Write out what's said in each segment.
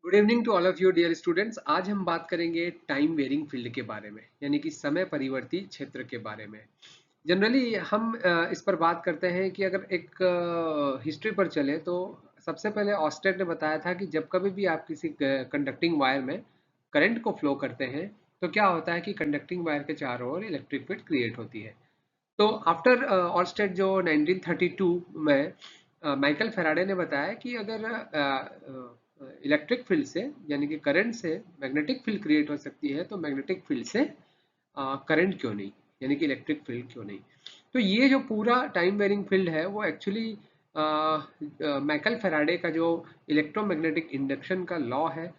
Good evening to all of you dear students. आज हम बात करेंगे टाइम वेरिंग फील्ड के बारे में, यानी कि समय परिवर्ती क्षेत्र के बारे में। जनरली हम इस पर बात करते हैं कि अगर एक हिस्ट्री पर चले तो सबसे पहले ऑस्टेड ने बताया था कि जब कभी भी आप किसी कंडक्टिंग वायर में करंट को फ्लो करते हैं तो क्या होता है कि कंडक्टिंग वायर के चारों ओर इलेक्ट्रिक फील्ड क्रिएट होती है। तो आफ्टर ऑर्स्टेड जो 1932 में माइकल फेराडे ने बताया कि अगर इलेक्ट्रिक फील्ड से यानी कि करंट से मैग्नेटिक फील्ड क्रिएट हो सकती है तो मैग्नेटिक फील्ड से करंट क्यों नहीं, यानी कि इलेक्ट्रिक फील्ड क्यों नहीं। तो ये जो पूरा टाइम वेरिंग फील्ड है वो एक्चुअली माइकल फेराडे का जो इलेक्ट्रोमैग्नेटिक इंडक्शन का लॉ है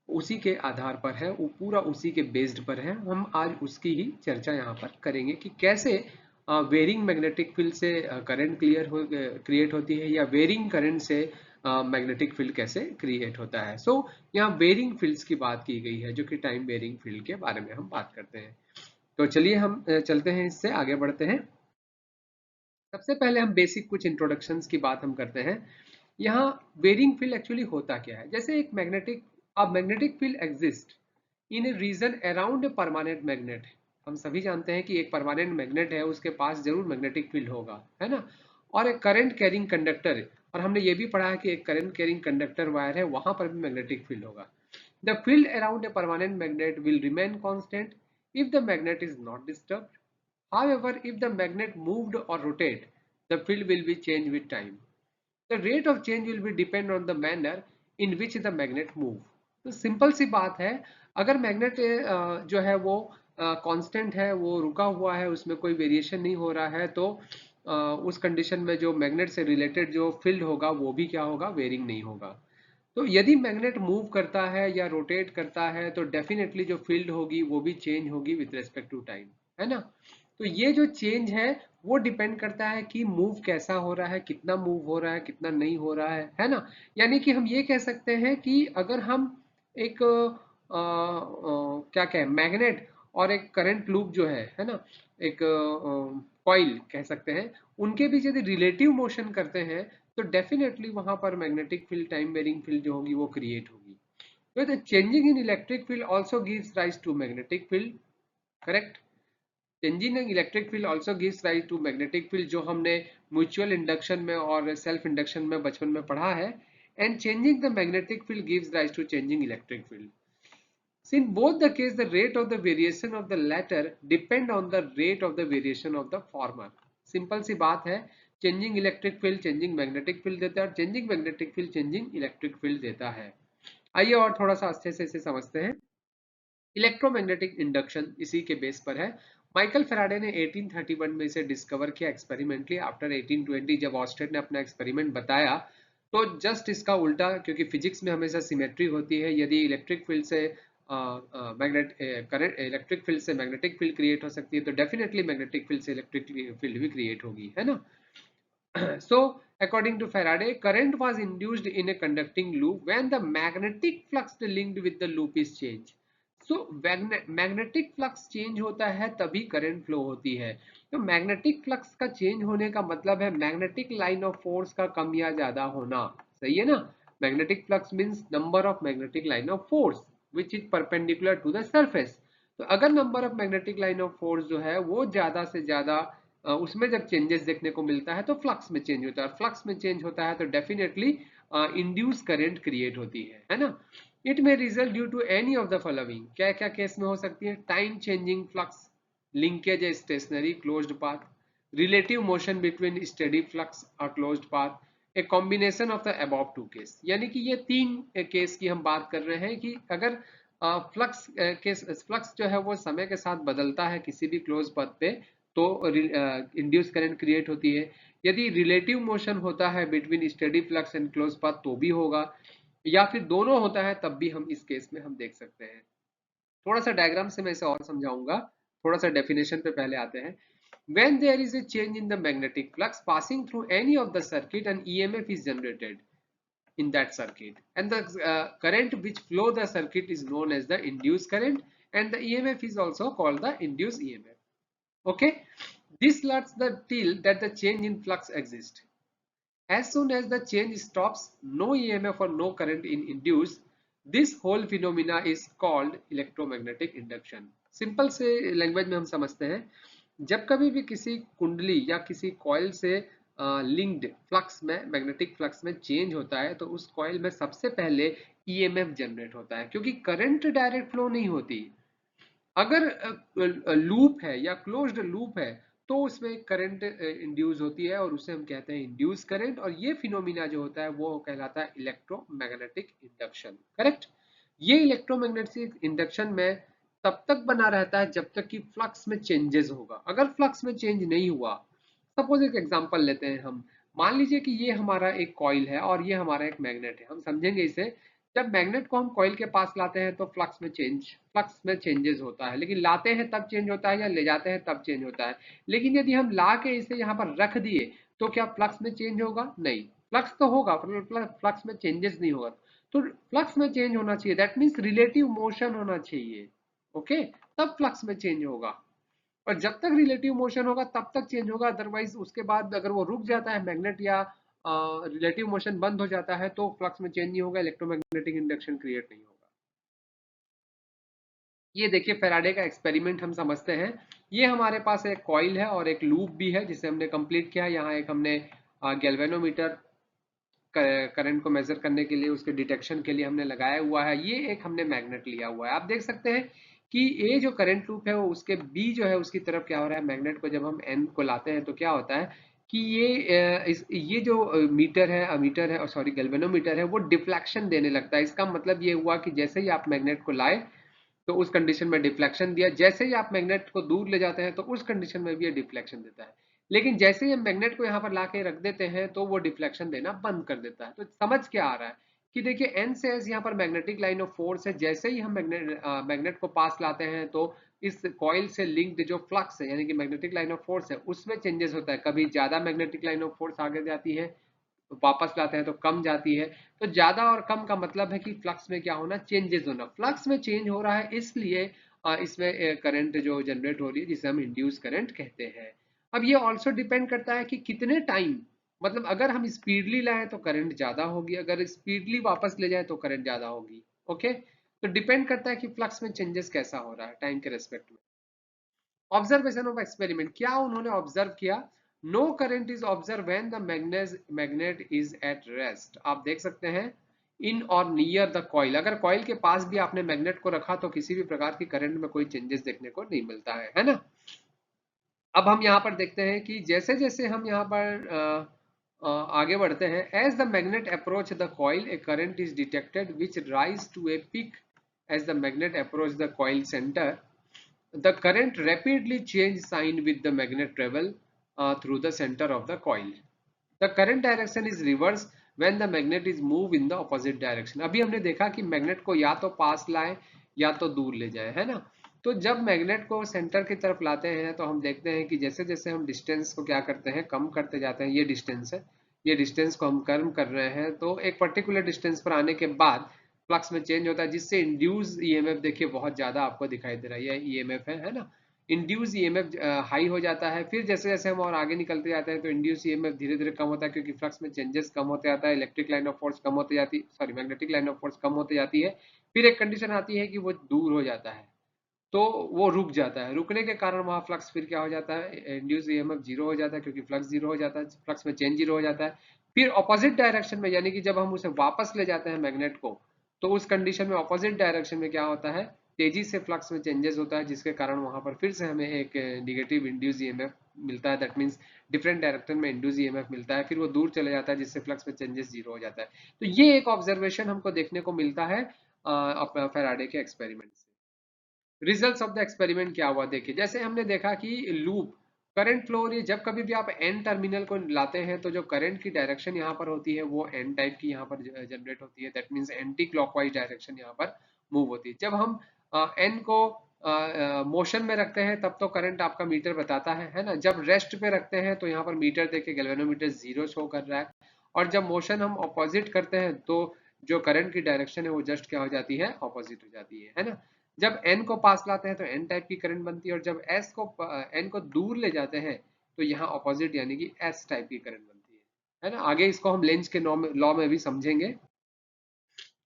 उसी के आधार पर है, वो पूरा उसी के बेस्ड पर है। हम आज उसकी ही चर्चा यहाँ पर करेंगे कि कैसे वेरिंग मैग्नेटिक फील्ड से करंट क्रिएट होती है या वेरिंग करंट से मैग्नेटिक फील्ड कैसे क्रिएट होता है। सो यहाँ वेरिंग फील्ड्स की बात की गई है जो कि टाइम वेरिंग फील्ड के बारे में हम बात करते हैं। तो चलिए हम चलते हैं, इससे आगे बढ़ते हैं। सबसे पहले हम बेसिक कुछ इंट्रोडक्शंस की बात हम करते हैं। यहाँ वेरिंग फील्ड एक्चुअली होता क्या है। जैसे एक magnetic field exist in A region around a permanent magnet. हम सभी जानते हैं कि एक परमानेंट मैग्नेट है उसके पास जरूर मैग्नेटिक फील्ड होगा, है ना। और एक करंट कैरिंग कंडक्टर, और हमने ये भी पढ़ा है कि एक करंट कैरिंग कंडक्टर वायर है वहां पर भी मैग्नेटिक फील्ड होगा। The field around a permanent magnet will remain constant if the magnet is not disturbed. However, if the magnet moved or rotate, the field will be changed with time. The rate of change will be depend on the manner in which the magnet move. तो simple सी बात है, अगर magnet जो है वो constant है, वो रुका हुआ है, उसमें कोई वेरिएशन नहीं हो रहा है, तो उस कंडीशन में जो मैग्नेट से रिलेटेड जो फील्ड होगा वो भी क्या होगा, वेरिंग नहीं होगा। तो यदि मैग्नेट मूव करता है या रोटेट करता है तो डेफिनेटली जो फील्ड होगी वो भी चेंज होगी विद रिस्पेक्ट टू टाइम, है ना। तो ये जो चेंज है वो डिपेंड करता है कि मूव कैसा हो रहा है, कितना मूव हो रहा है, कितना नहीं हो रहा है ना। यानी कि हम ये कह सकते हैं कि अगर हम एक क्या कहें, मैग्नेट और एक करंट लूप जो है ना, एक कॉइल कह सकते हैं, उनके बीच यदि रिलेटिव मोशन करते हैं तो डेफिनेटली वहां पर magnetic field, time varying field जो होगी वो क्रिएट होगी। तो the changing in electric field also gives rise to magnetic field. Correct. Changing in electric field also gives rise to magnetic field, जो हमने म्यूचुअल इंडक्शन में और सेल्फ इंडक्शन में बचपन में पढ़ा है। And changing the magnetic field gives rise to changing electric field. In both the case, the rate of the variation of the latter depend on the rate of the variation of the former. Simple सी बात है, changing electric field changing magnetic field देता है, changing magnetic field changing electric field देता है। आइए और थोड़ा सा अच्छे से इसे समझते हैं। इलेक्ट्रोमैग्नेटिक इंडक्शन इसी के बेस पर है। माइकल फेराडे ने 1831 में इसे डिस्कवर किया एक्सपेरिमेंटली। आफ्टर 1820 जब ऑस्टेड ने अपना एक्सपेरिमेंट बताया तो जस्ट इसका उल्टा, क्योंकि फिजिक्स में हमेशा सिमेट्री होती है, यदि इलेक्ट्रिक फील्ड से मैग्नेट करंट, इलेक्ट्रिक फील्ड से मैग्नेटिक फील्ड क्रिएट हो सकती है तो डेफिनेटली मैग्नेटिक फील्ड से इलेक्ट्रिक फील्ड भी क्रिएट होगी, है ना। So, according to Faraday, current was induced in a conducting loop when the magnetic flux linked with the loop is changed. So, magnetic flux change होता है तभी current flow होती है। तो मैग्नेटिक फ्लक्स का चेंज होने का मतलब है मैग्नेटिक लाइन ऑफ फोर्स का कम या ज्यादा होना। सही है ना। Magnetic flux means number of magnetic line of force which is perpendicular to the surface. तो अगर number of magnetic line of force जो है वो ज्यादा से ज्यादा, उसमें जब चेंजेस देखने को मिलता है तो फ्लक्स में चेंज होता है, और फ्लक्स में चेंज होता है तो डेफिनेटली इंड्यूस करंट क्रिएट होती है ना। It may result due to any of the following. क्या क्या केस में हो सकती है? Time changing flux, linkage a stationary closed path, relative motion between steady flux और closed path, a combination of the above two case. यानी कि ये तीन केस की हम बात कर रहे हैं कि अगर फ्लक्स जो है वो समय के साथ बदलता है किसी भी क्लोज पाथ पे तो इंड्यूस करंट क्रिएट होती है। यदि रिलेटिव मोशन होता है between steady flux and close path तो भी होगा, या फिर दोनों होता है तब भी हम इस केस में हम देख सकते हैं। थोड़ा सा डायग्राम से मैं इसे और समझाऊंगा। थोड़ा सा डेफिनेशन पे पहले आते हैं। When there is a change in the magnetic flux passing through any of the circuit, an EMF is generated in that circuit, and the current which flow the circuit is known as the induced current, and the EMF is also called the induced EMF. Okay, this lets the till that the change in flux exists. As soon as the change stops, no EMF or no current in induced, this whole phenomena is called electromagnetic induction. Simple से language में हम समझते हैं, जब कभी भी किसी कुंडली या किसी कॉइल से लिंक्ड फ्लक्स में, मैग्नेटिक फ्लक्स में चेंज होता है, तो उस कॉइल में सबसे पहले ईएमएफ जनरेट होता है, क्योंकि करंट डायरेक्ट फ्लो नहीं होती। अगर लूप है या क्लोज्ड लूप है तो उसमें करंट इंड्यूस होती है और उसे हम कहते हैं इंड्यूस करंट, और ये फिनोमिना जो होता है वो कहलाता है इलेक्ट्रोमैग्नेटिक इंडक्शन। करेक्ट। ये इलेक्ट्रोमैग्नेटिक इंडक्शन में तब तक बना रहता है जब तक कि फ्लक्स में चेंजेस होगा। अगर फ्लक्स में चेंज नहीं हुआ, सपोज एक एग्जांपल लेते हैं हम, मान लीजिए कि ये हमारा एक कॉइल है और ये हमारा एक मैग्नेट है। हम समझेंगे इसे, जब मैग्नेट को हम कॉइल के पास लाते हैं तो फ्लक्स में चेंजेस होता है, लेकिन लाते हैं तब चेंज होता है या ले जाते हैं तब चेंज होता है। लेकिन यदि हम ला के इसे यहाँ पर रख दिए तो क्या फ्लक्स में चेंज होगा? नहीं। फ्लक्स तो होगा पर फ्लक्स में चेंजेस नहीं होगा। तो फ्लक्स में चेंज होना चाहिए, दैट मीन्स रिलेटिव मोशन होना चाहिए। ओके, तब फ्लक्स में चेंज होगा। और जब तक रिलेटिव मोशन होगा तब तक चेंज होगा, अदरवाइज उसके बाद अगर वो रुक जाता है मैग्नेट या रिलेटिव मोशन बंद हो जाता है तो फ्लक्स में चेंज नहीं होगा, इलेक्ट्रोमैग्नेटिक इंडक्शन क्रिएट नहीं होगा। ये देखिए फैराडे का एक्सपेरिमेंट हम समझते हैं। ये हमारे पास एक कॉइल है और एक लूप भी है जिसे हमने कंप्लीट किया। यहाँ एक हमने गैल्वेनोमीटर करंट को मेजर करने के लिए, उसके डिटेक्शन के लिए हमने लगाया हुआ है। ये एक हमने मैग्नेट लिया हुआ है। आप देख सकते हैं कि ये जो करंट लूप है वो उसके बी जो है उसकी तरफ क्या हो रहा है, मैग्नेट को जब हम एन को लाते हैं तो क्या होता है कि ये जो मीटर है, सॉरी गैल्वेनोमीटर है, वो डिफ्लेक्शन देने लगता है। इसका मतलब ये हुआ कि जैसे ही आप मैग्नेट को लाए तो उस कंडीशन में डिफ्लेक्शन दिया, जैसे ही आप मैग्नेट को दूर ले जाते हैं तो उस कंडीशन में भी ये डिफ्लेक्शन देता है। लेकिन जैसे ही हम मैग्नेट को यहाँ पर ला के रख देते हैं तो वो डिफ्लेक्शन देना बंद कर देता है। तो समझ क्या आ रहा है कि देखिए एन से एस यहाँ पर मैग्नेटिक लाइन ऑफ फोर्स है, जैसे ही हम मैग्नेट को पास लाते हैं तो इस कॉइल से लिंक्ड जो फ्लक्स है यानी कि मैग्नेटिक लाइन ऑफ फोर्स है उसमें चेंजेस होता है। कभी ज्यादा मैग्नेटिक लाइन ऑफ फोर्स आगे जाती है, वापस लाते हैं तो कम जाती है। तो ज्यादा और कम का मतलब है कि फ्लक्स में क्या होना, चेंजेस होना। फ्लक्स में चेंज हो रहा है इसलिए इसमें करंट जो जनरेट हो रही है जिसे हम इंड्यूस करंट कहते हैं। अब ये ऑल्सो डिपेंड करता है कि कितने टाइम, मतलब अगर हम स्पीडली लाएं तो करंट ज्यादा होगी, अगर स्पीडली वापस ले जाए तो करंट ज्यादा होगी। ओके, तो डिपेंड करता है कि फ्लक्स में चेंजेस कैसा हो रहा है टाइम के रेस्पेक्ट में। ऑब्जर्वेशन ऑफ एक्सपेरिमेंट, क्या उन्होंने ऑब्जर्व किया? No current is observe when the magnet is at rest. आप देख सकते हैं in or near the coil, अगर कॉइल के पास भी आपने मैग्नेट को रखा तो किसी भी प्रकार की करंट में कोई चेंजेस देखने को नहीं मिलता है ना। अब हम यहाँ पर देखते हैं कि जैसे जैसे हम यहाँ पर आगे बढ़ते हैं, as the magnet approach the coil a current is detected which rise to a peak as the magnet approach the coil centre. The current rapidly change sign with the magnet travel through the center of the coil. The current direction is reverse when the magnet is move in the opposite direction. अभी हमने देखा कि magnet को या तो पास लाए या तो दूर ले जाए, है ना। तो जब मैग्नेट को सेंटर की तरफ लाते हैं तो हम देखते हैं कि जैसे जैसे हम डिस्टेंस को क्या करते हैं, कम करते जाते हैं। ये डिस्टेंस है, ये डिस्टेंस को हम कम कर रहे हैं, तो एक पर्टिकुलर डिस्टेंस पर आने के बाद फ्लक्स में चेंज होता है, जिससे इंड्यूस ईएमएफ देखिए बहुत ज्यादा आपको दिखाई दे रहा है। ये ईएमएफ है ना। इंड्यूस ईएमएफ हाई हो जाता है, फिर जैसे जैसे हम और आगे निकलते जाते हैं तो इंड्यूस ईएमएफ धीरे धीरे कम होता है, क्योंकि फ्लक्स में चेंजेस कम होते जाता है, इलेक्ट्रिक लाइन ऑफ फोर्स कम होते जाती, sorry magnetic line of force कम होते जाती है। फिर एक कंडीशन आती है कि वो दूर हो जाता है, तो वो रुक जाता है। रुकने के कारण वहाँ फ्लक्स फिर क्या हो जाता है, इंड्यूस ईएमएफ जीरो हो जाता है, क्योंकि फ्लक्स जीरो हो जाता है, फ्लक्स में चेंज जीरो हो जाता है। फिर ऑपोजिट डायरेक्शन में, यानी कि जब हम उसे वापस ले जाते हैं मैग्नेट को, तो उस कंडीशन में ऑपोजिट डायरेक्शन में क्या होता है, तेजी से फ्लक्स में चेंजेस होता है, जिसके कारण वहां पर फिर से हमें एक निगेटिव इंड्यूस ईएमएफ मिलता है। दैट मीन्स डिफरेंट डायरेक्शन में इंड्यूस ईएमएफ मिलता है, फिर वो दूर चले जाता है, जिससे फ्लक्स में चेंजेस जीरो हो जाता है। तो ये एक ऑब्जर्वेशन हमको देखने को मिलता है अपना फैराडे के एक्सपेरिमेंट से। रिजल्ट्स ऑफ द एक्सपेरिमेंट क्या हुआ देखिए, जैसे हमने देखा कि लूप करंट फ्लो हो रही है, जब कभी भी आप एन टर्मिनल को लाते हैं तो जो करंट की डायरेक्शन यहाँ पर होती है वो एन टाइप की यहाँ पर जनरेट होती है। That means anti clockwise direction यहाँ पर मूव होती है। जब हम एन को मोशन में रखते हैं तब तो करंट आपका मीटर बताता है ना। जब रेस्ट पे रखते हैं तो यहाँ पर मीटर देखिए गैल्वेनोमीटर जीरो शो कर रहा है। और जब मोशन हम ऑपोजिट करते हैं तो जो करंट की डायरेक्शन है वो जस्ट क्या हो जाती है, ऑपोजिट हो जाती है ना। जब n को पास लाते हैं तो n टाइप की करंट बनती है, और जब s को n को दूर ले जाते हैं तो यहाँ ऑपोजिट यानी कि s टाइप की करंट बनती है ना। आगे इसको हम लेंज के लॉ में भी समझेंगे।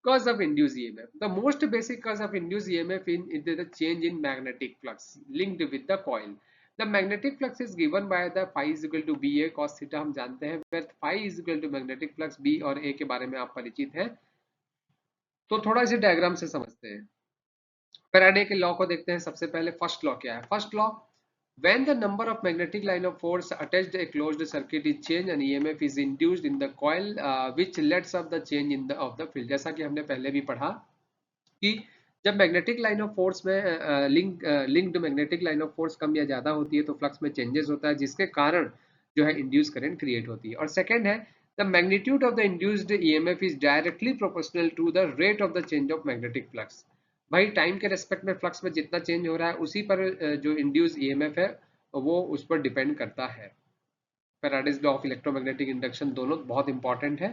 Cause of induced EMF. The most basic cause of induced EMF is the change in magnetic flux linked with the coil. The magnetic flux is given by the phi is equal to BA cos theta हम जानते हैं, where phi is equal to magnetic flux B और A के बारे में आप परिचित हैं, तो थोड़ा इसे डायग्राम से समझते हैं। फैराडे के लॉ को देखते हैं। सबसे पहले फर्स्ट लॉ क्या है? First law, when the number of magnetic line of force attached a closed circuit is changed and EMF is induced in the coil which lets up the change in the of the field। जैसा कि हमने पहले भी पढ़ा कि जब magnetic line of force में linked magnetic line of force कम या ज्यादा होती है तो फ्लक्स में चेंजेस होता है, जिसके कारण जो है इंड्यूस करंट क्रिएट होती है। और सेकंड है, the magnitude of the induced EMF is directly proportional to the rate of the change of magnetic flux. भाई टाइम के रेस्पेक्ट में फ्लक्स में जितना चेंज हो रहा है उसी पर जो इंड्यूस ईएमएफ है वो उस पर डिपेंड करता है। Faraday's law of electromagnetic induction दोनों बहुत इंपॉर्टेंट है।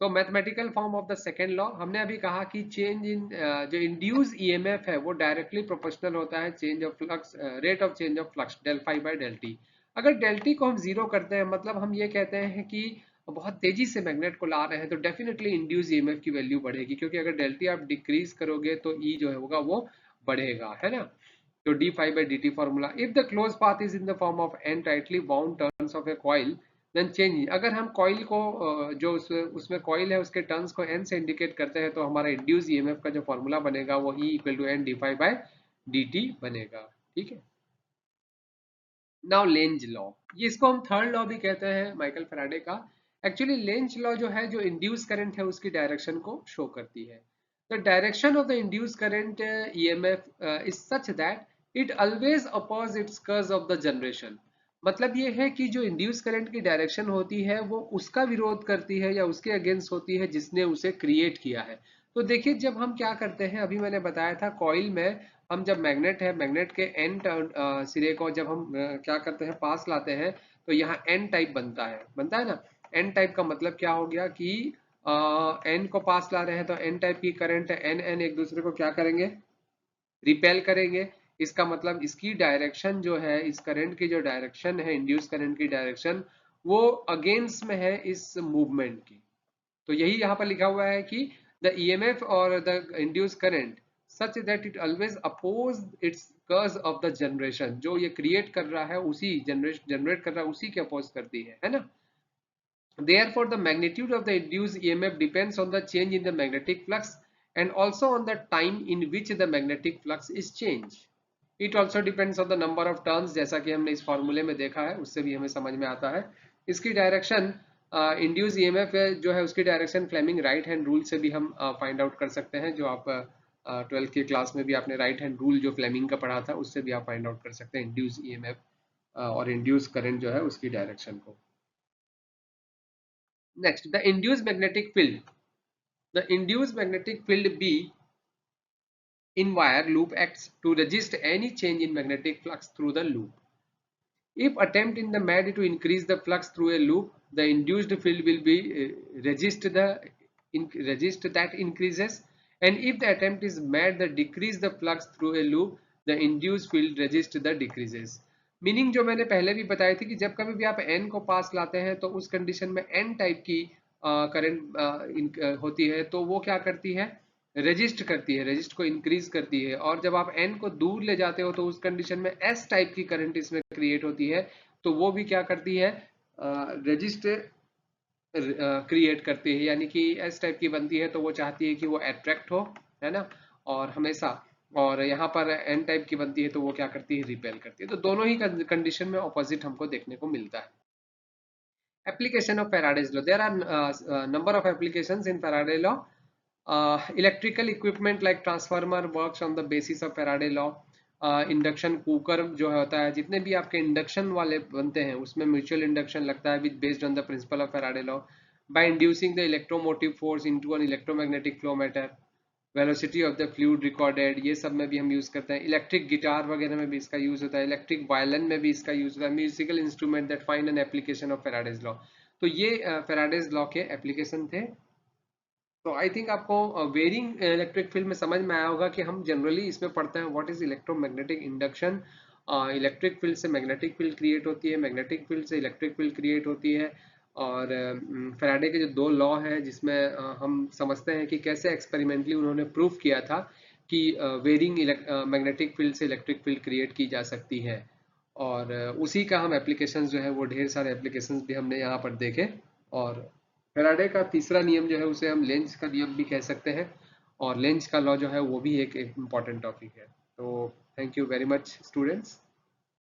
तो mathematical form of the second law, हमने अभी कहा कि चेंज इन जो इंड्यूस ईएमएफ है वो डायरेक्टली प्रोपोर्शनल होता है change of flux, rate of change of flux del phi by del T. अगर डेल टी को हम जीरो करते हैं, मतलब हम ये कहते हैं कि बहुत तेजी से मैग्नेट को ला रहे हैं, तो डेफिनेटली इंड्यूस ईएमएफ की वैल्यू बढ़ेगी, क्योंकि अगर डेल टी आप डिक्रीज करोगे तो ई जो है होगा वो बढ़ेगा, है ना। तो D phi by D T formula, if the close path is in the form of an tightly bound turns of a coil then change. अगर हम कॉइल को जो उसमें कॉइल है उसके टर्न्स को एन से इंडिकेट करते हैं तो हमारा इंड्यूस ईएमएफ का जो फॉर्मूला बनेगा वो E equal to N D phi by D T बनेगा। ठीक है। नाउ लेंज लॉ, ये इसको हम थर्ड लॉ भी कहते हैं माइकल फैराडे का। एक्चुअली लेंज लॉ जो है, जो इंड्यूस करंट है उसकी डायरेक्शन को शो करती है। The direction of the induce current EMF is such that it always oppose its curve of the generation. मतलब ये है कि जो इंड्यूस करंट की डायरेक्शन होती है वो उसका विरोध करती है या उसके अगेंस्ट होती है जिसने उसे क्रिएट किया है। तो देखिए, जब हम क्या करते हैं, अभी मैंने बताया था कॉइल में हम जब मैग्नेट है, मैग्नेट के एन सिरे को जब हम क्या करते हैं, पास लाते हैं, तो यहाँ एन टाइप बनता है ना। एन टाइप का मतलब क्या हो गया कि एन को पास ला रहे हैं तो एन टाइप की करंट एन एन एक दूसरे को क्या करेंगे, रिपेल करेंगे। इसका मतलब इसकी डायरेक्शन जो है, इस करंट की जो डायरेक्शन है, इंड्यूस करंट की डायरेक्शन, वो अगेंस्ट में है इस मूवमेंट की। तो यही यहाँ पर लिखा हुआ है कि द ईएमएफ और the induce current such that it always oppose its curve of the generation. जो ये क्रिएट कर रहा है उसी जनरेट कर रहा है उसी के अपोज करती है ना। Therefore, the magnitude of the induced EMF depends on the change in the magnetic flux and also on the time in which the magnetic flux is changed. It also depends on the number of turns, जैसा कि हमने इस फॉर्मूले में देखा है, उससे भी हमें समझ में आता है। इसकी डायरेक्शन इंड्यूस ईएमएफ जो है उसकी direction Fleming right hand rule से भी हम फाइंड आउट कर सकते हैं। जो आप 12th की क्लास में भी आपने राइट हैंड रूल जो फ्लेमिंग का पढ़ा था उससे भी आप फाइंड आउट कर सकते हैं इंड्यूस ईएमएफ और इंड्यूस करंट जो है उसकी डायरेक्शन को। Next, the induced magnetic field. The induced magnetic field B in wire loop acts to resist any change in magnetic flux through the loop. If attempt in the made to increase the flux through a loop, the induced field will be resist that increases, and if the attempt is made to decrease the flux through a loop, the induced field resist the decreases. Meaning जो मैंने पहले भी बताई थी कि जब कभी भी आप n को पास लाते हैं तो उस कंडीशन में n टाइप की करंट होती है, तो वो क्या करती है, रेजिस्ट करती है, रेजिस्ट को इंक्रीज करती है। और जब आप n को दूर ले जाते हो तो उस कंडीशन में s टाइप की करंट इसमें क्रिएट होती है, तो वो भी क्या करती है, रेजिस्ट क्रिएट करती है, यानी कि s टाइप की बनती है, तो वो चाहती है कि वो अट्रैक्ट हो, है ना, और हमेशा। और यहाँ पर n टाइप की बनती है तो वो क्या करती है, रिपेल करती है। तो दोनों ही कंडीशन में ऑपोजिट हमको देखने को मिलता है। Application of Faraday's law. There are number of applications in Faraday law. Electrical equipment like transformer works on the basis of Faraday law. Induction cooker जो होता है, जितने भी आपके इंडक्शन वाले बनते हैं उसमें म्यूचुअल इंडक्शन लगता है which based on the principle of Faraday law by inducing the electromotive force into an electromagnetic flow meter, velocity of the fluid recorded, ये सब में भी हम यूज करते हैं। इलेक्ट्रिक गिटार वगैरह में भी इसका यूज होता है, इलेक्ट्रिक वायलिन में भी इसका यूज होता है। Musical instrument that find an application of Faraday's law. तो ये फैराडेज लॉ के एप्लीकेशन थे। तो आई थिंक आपको वेरिंग इलेक्ट्रिक फील्ड में समझ में आया होगा कि हम जनरली इसमें पढ़ते हैं what is electromagnetic induction. Electric field से मैग्नेटिक फील्ड क्रिएट होती है, मैग्नेटिक फील्ड से इलेक्ट्रिक फील्ड क्रिएट होती है, और फैराडे के जो दो लॉ हैं जिसमें हम समझते हैं कि कैसे एक्सपेरिमेंटली उन्होंने प्रूव किया था कि वेरिंग मैग्नेटिक फील्ड से इलेक्ट्रिक फील्ड क्रिएट की जा सकती है। और उसी का हम एप्लीकेशंस जो है वो ढेर सारे एप्लीकेशंस भी हमने यहाँ पर देखे। और फैराडे का तीसरा नियम जो है उसे हम लेंज का नियम भी कह सकते हैं, और लेंज का लॉ जो है वो भी एक इम्पॉर्टेंट टॉपिक है। तो thank you very much students.